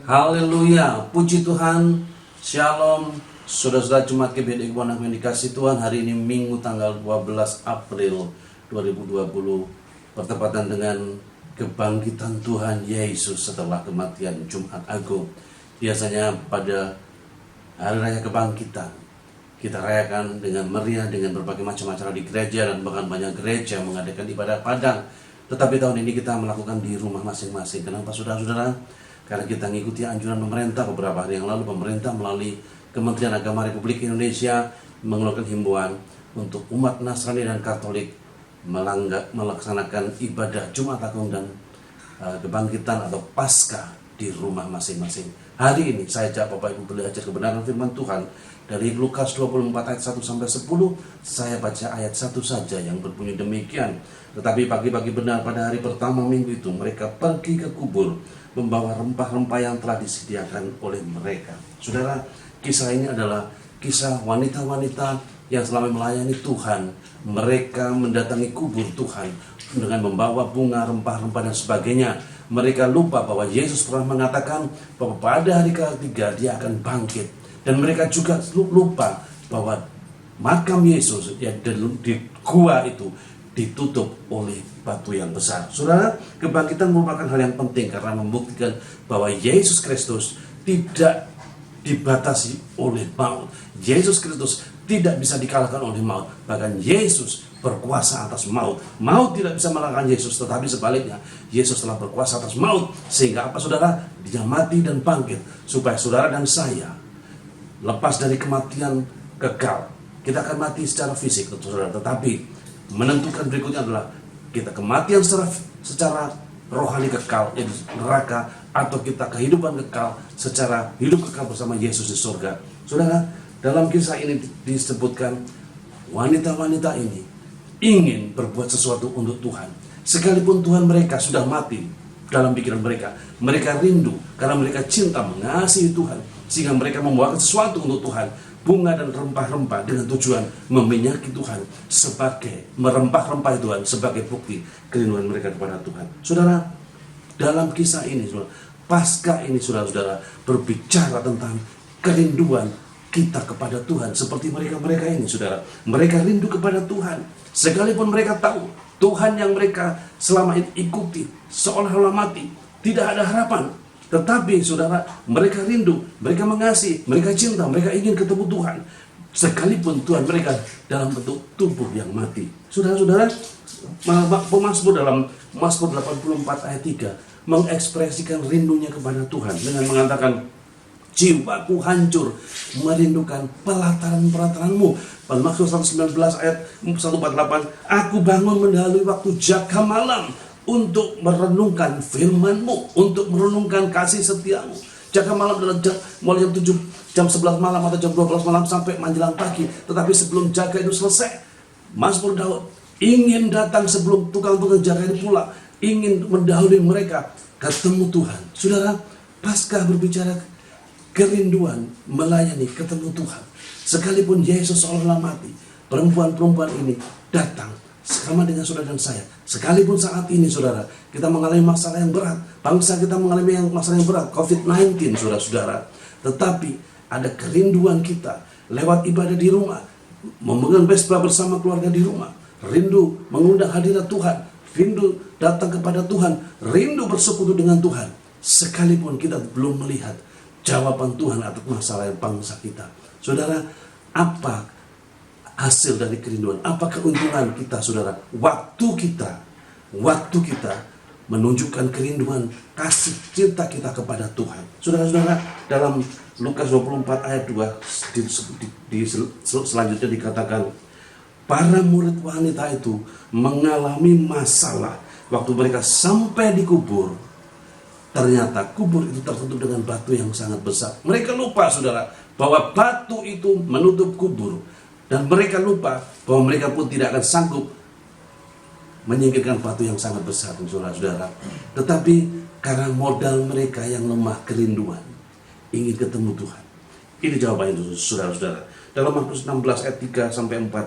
Haleluya, puji Tuhan, Shalom, saudara-saudara Jemaat GBD Kebon yang dikasih Tuhan. Hari ini Minggu tanggal 12 April 2020, bertepatan dengan kebangkitan Tuhan Yesus setelah kematian Jumat Agung. Biasanya pada Hari Raya Kebangkitan kita rayakan dengan meriah, dengan berbagai macam acara di gereja, dan bahkan banyak gereja mengadakan ibadah padang. Tetapi tahun ini kita melakukan di rumah masing-masing. Kenapa saudara-saudara? Karena kita mengikuti anjuran pemerintah. Beberapa hari yang lalu pemerintah melalui Kementerian Agama Republik Indonesia mengeluarkan himbauan untuk umat Nasrani dan Katolik melaksanakan ibadah Jumat Agung dan kebangkitan atau Paskah di rumah masing-masing. Hari ini saya ajak Bapak Ibu belajar kebenaran firman Tuhan dari Lukas 24 ayat 1 sampai 10. Saya baca ayat 1 saja yang berbunyi demikian. Tetapi pagi-pagi benar pada hari pertama minggu itu mereka pergi ke kubur membawa rempah-rempah yang telah disediakan oleh mereka. Saudara, kisah ini adalah kisah wanita-wanita yang selama melayani Tuhan. Mereka mendatangi kubur Tuhan dengan membawa bunga, rempah-rempah dan sebagainya. Mereka lupa bahwa Yesus pernah mengatakan bahwa pada hari ketiga dia akan bangkit. Dan mereka juga lupa bahwa makam Yesus yang di gua itu ditutup oleh batu yang besar. Saudara, kebangkitan merupakan hal yang penting karena membuktikan bahwa Yesus Kristus tidak dibatasi oleh maut. Yesus Kristus tidak bisa dikalahkan oleh maut. Bahkan Yesus berkuasa atas maut. Maut tidak bisa mengalahkan Yesus, tetapi sebaliknya Yesus telah berkuasa atas maut. Sehingga apa saudara? Dia mati dan bangkit supaya saudara dan saya lepas dari kematian kekal. Kita akan mati secara fisik, saudara, tetapi menentukan berikutnya adalah kita kematian secara rohani kekal, yaitu neraka, atau kita kehidupan kekal secara hidup kekal bersama Yesus di surga. Saudara, dalam kisah ini disebutkan wanita-wanita ini ingin berbuat sesuatu untuk Tuhan. Sekalipun Tuhan mereka sudah mati dalam pikiran mereka, mereka rindu karena mereka cinta mengasihi Tuhan, sehingga mereka membawa sesuatu untuk Tuhan. Bunga dan rempah-rempah dengan tujuan meminyaki Tuhan, sebagai merempah-rempah Tuhan sebagai bukti kerinduan mereka kepada Tuhan. Saudara, dalam kisah ini, saudara, Paskah ini, saudara-saudara, berbicara tentang kerinduan kita kepada Tuhan. Seperti mereka-mereka ini, saudara, mereka rindu kepada Tuhan, sekalipun mereka tahu Tuhan yang mereka selama ini ikuti seolah-olah mati, tidak ada harapan. Tetapi saudara, mereka rindu, mereka mengasihi, mereka cinta, mereka ingin ketemu Tuhan. Sekalipun Tuhan mereka dalam bentuk tubuh yang mati. Saudara-saudara, pemazmur dalam Mazmur 84 ayat 3 mengekspresikan rindunya kepada Tuhan dengan mengatakan, jiwaku hancur merindukan pelataran-pelataranmu. Mazmur 119 ayat 148, aku bangun mendahului waktu jaga malam untuk merenungkan firman-Mu, untuk merenungkan kasih setiamu. Jaga malam adalah mulai jam 11 malam atau jam 12 malam sampai menjelang pagi. Tetapi sebelum jaga itu selesai, Mazmur Daud ingin datang sebelum tukang-tukang jaga itu pulang, ingin mendahului mereka ketemu Tuhan. Saudara, Paskah berbicara kerinduan melayani ketemu Tuhan. Sekalipun Yesus seolah-olah mati, perempuan-perempuan ini datang sama dengan saudara dan saya. Sekalipun saat ini, saudara, kita mengalami masalah yang berat, bangsa kita mengalami masalah yang berat, COVID-19, saudara-saudara. Tetapi ada kerinduan kita lewat ibadah di rumah, memegang mesbah bersama keluarga di rumah, rindu mengundang hadirat Tuhan, rindu datang kepada Tuhan, rindu bersekutu dengan Tuhan. Sekalipun kita belum melihat jawaban Tuhan atas masalah bangsa kita. Saudara, apa hasil dari kerinduan? Apa keuntungan kita, saudara? Waktu kita menunjukkan kerinduan kasih cinta kita kepada Tuhan. Saudara-saudara, dalam Lukas 24 ayat 2 selanjutnya dikatakan, para murid wanita itu mengalami masalah waktu mereka sampai di kubur. Ternyata kubur itu tertutup dengan batu yang sangat besar. Mereka lupa, saudara, bahwa batu itu menutup kubur. Dan mereka lupa bahwa mereka pun tidak akan sanggup menyingkirkan batu yang sangat besar, saudara-saudara. Tetapi karena modal mereka yang lemah, kerinduan, ingin ketemu Tuhan. Ini jawabannya, saudara-saudara. Dalam Markus 16 ayat 3 sampai 4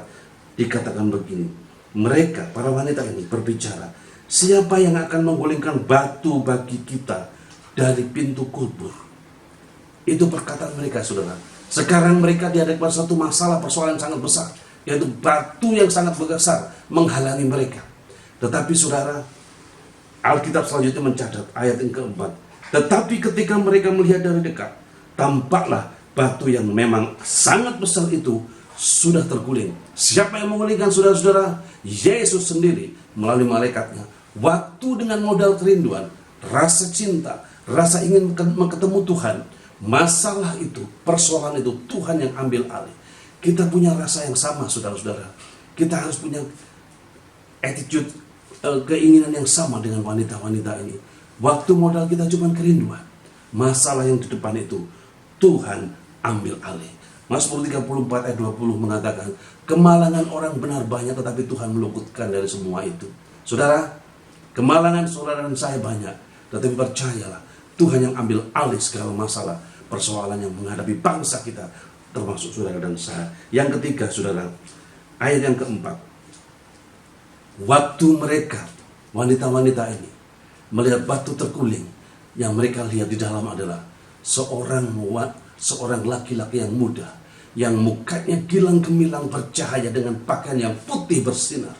dikatakan begini. Mereka, para wanita ini berbicara, siapa yang akan menggulingkan batu bagi kita dari pintu kubur? Itu perkataan mereka, saudara. Sekarang mereka dihadapkan satu masalah, persoalan yang sangat besar, yaitu batu yang sangat besar menghalangi mereka. Tetapi saudara, Alkitab selanjutnya mencatat ayat yang keempat. Tetapi ketika mereka melihat dari dekat, tampaklah batu yang memang sangat besar itu sudah terguling. Siapa yang menggulingkan, saudara-saudara? Yesus sendiri melalui malaikatnya. Waktu dengan modal kerinduan, rasa cinta, rasa ingin ketemu Tuhan, masalah itu, persoalan itu, Tuhan yang ambil alih. Kita punya rasa yang sama, saudara-saudara. Kita harus punya attitude, keinginan yang sama dengan wanita-wanita ini. Waktu modal kita cuma kerinduan, masalah yang di depan itu Tuhan ambil alih. Mazmur 34 ayat 20 mengatakan, kemalangan orang benar banyak, tetapi Tuhan meluputkan dari semua itu. Saudara, kemalangan saudara dan saya banyak, tetapi percayalah, Tuhan yang ambil alih segala masalah, persoalan yang menghadapi bangsa kita, termasuk saudara dan saya. Yang ketiga, saudara, ayat yang keempat. Waktu mereka, wanita-wanita ini, melihat batu terguling, yang mereka lihat di dalam adalah seorang laki-laki yang muda, yang mukanya gilang gemilang bercahaya dengan pakaian yang putih bersinar.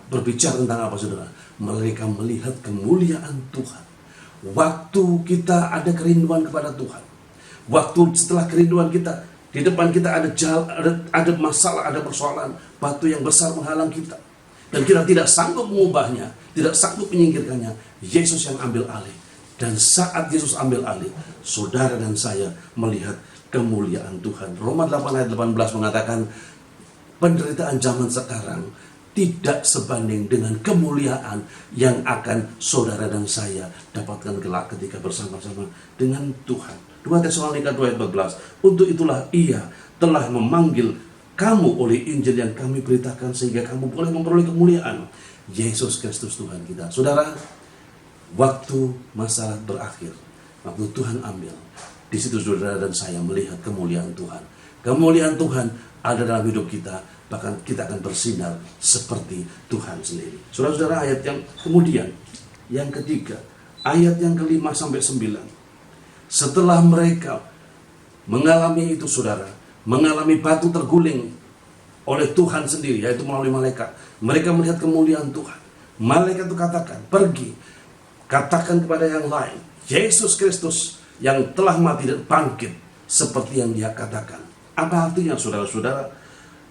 Berbicara tentang apa, saudara? Mereka melihat kemuliaan Tuhan. Waktu kita ada kerinduan kepada Tuhan, waktu setelah kerinduan kita, di depan kita ada masalah, ada persoalan, batu yang besar menghalang kita, dan kita tidak sanggup mengubahnya, tidak sanggup menyingkirkannya, Yesus yang ambil alih. Dan saat Yesus ambil alih, saudara dan saya melihat kemuliaan Tuhan. Roma 8 ayat 18 mengatakan, penderitaan zaman sekarang tidak sebanding dengan kemuliaan yang akan saudara dan saya dapatkan kelak ketika bersama-sama dengan Tuhan. 2 Tesalonika 2 ayat 14. Untuk itulah Ia telah memanggil kamu oleh Injil yang kami beritakan, sehingga kamu boleh memperoleh kemuliaan Yesus Kristus Tuhan kita. Saudara, waktu masalah berakhir, waktu Tuhan ambil, di situ saudara dan saya melihat kemuliaan Tuhan. Kemuliaan Tuhan ada dalam hidup kita, bahkan kita akan bersinar seperti Tuhan sendiri. Saudara-saudara, ayat yang kemudian, yang ketiga, ayat yang ke-5 sampai 9. Setelah mereka mengalami itu, saudara, mengalami batu terguling oleh Tuhan sendiri, yaitu melalui malaikat, mereka melihat kemuliaan Tuhan. Malaikat itu katakan, pergi, katakan kepada yang lain, Yesus Kristus yang telah mati dan bangkit seperti yang Dia katakan. Apa artinya, saudara-saudara?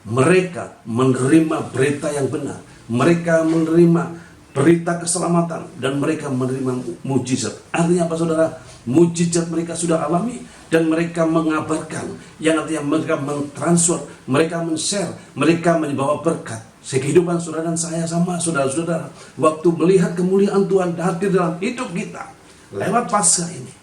Mereka menerima berita yang benar, mereka menerima berita keselamatan, dan mereka menerima mujizat. Artinya apa, saudara? Mujizat mereka sudah alami, dan mereka mengabarkan, yang artinya mereka mentransfer, mereka men-share, mereka membawa berkat. Kehidupan saudara dan saya sama, saudara-saudara. Waktu melihat kemuliaan Tuhan hadir dalam hidup kita lewat Paskah ini,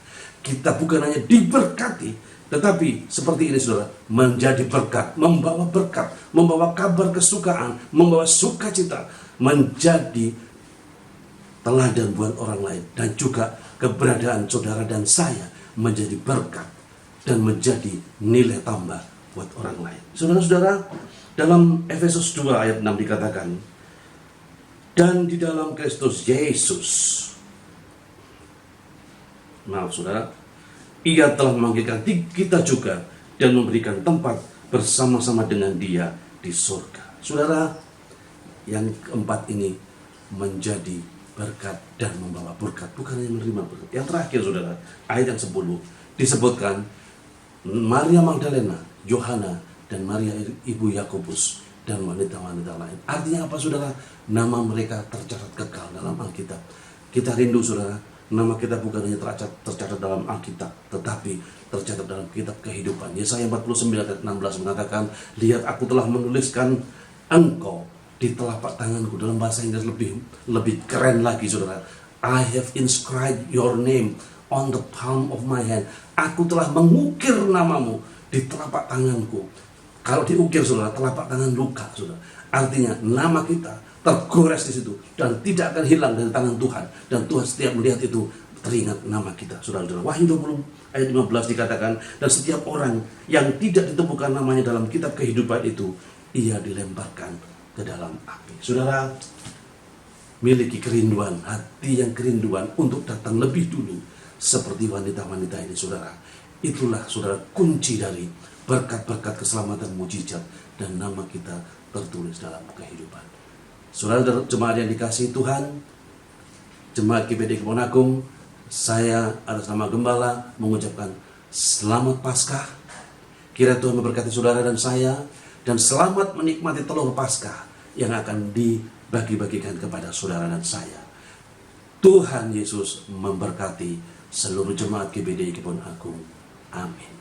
kita bukan hanya diberkati, tetapi seperti ini, saudara, menjadi berkat, membawa kabar kesukaan, membawa sukacita, menjadi teladan buat orang lain, dan juga keberadaan saudara dan saya menjadi berkat dan menjadi nilai tambah buat orang lain. Saudara-saudara, dalam Efesus 2 ayat 6 dikatakan, dan di dalam Kristus Yesus, saudara, Ia telah memanggilkan kita juga dan memberikan tempat bersama-sama dengan Dia di surga. Saudara, yang keempat ini menjadi berkat dan membawa berkat, bukan hanya menerima berkat. Yang terakhir, saudara, ayat yang 10 disebutkan Maria Magdalena, Yohana, dan Maria ibu Yakobus, dan wanita-wanita lain. Artinya apa, saudara? Nama mereka tercatat kekal dalam Alkitab. Kita rindu, saudara, nama kita bukan hanya tercatat dalam Alkitab, tetapi tercatat dalam kitab kehidupan. Yesaya 49 ayat 16 mengatakan, lihat aku telah menuliskan engkau di telapak tanganku. Dalam bahasa Inggris lebih keren lagi, saudara. I have inscribed your name on the palm of my hand. Aku telah mengukir namamu di telapak tanganku. Kalau diukir, saudara, telapak tangan luka, saudara. Artinya nama kita tergores di situ dan tidak akan hilang dari tangan Tuhan. Dan Tuhan setiap melihat itu teringat nama kita, saudara-saudara. Wahyu 20 ayat 15 dikatakan, dan setiap orang yang tidak ditemukan namanya dalam kitab kehidupan itu, ia dilemparkan ke dalam api. Saudara, miliki kerinduan, hati yang kerinduan untuk datang lebih dulu seperti wanita-wanita ini, saudara. Itulah, saudara, kunci dari berkat-berkat keselamatan mujizat dan nama kita tertulis dalam kehidupan. Saudara jemaat yang dikasihi Tuhan, Jemaat GBD Kebon Agung, saya atas nama Gembala mengucapkan selamat Paskah. Kiranya Tuhan memberkati saudara dan saya, dan selamat menikmati telur Paskah yang akan dibagi-bagikan kepada saudara dan saya. Tuhan Yesus memberkati seluruh jemaat GBD Kebon Agung. Amin.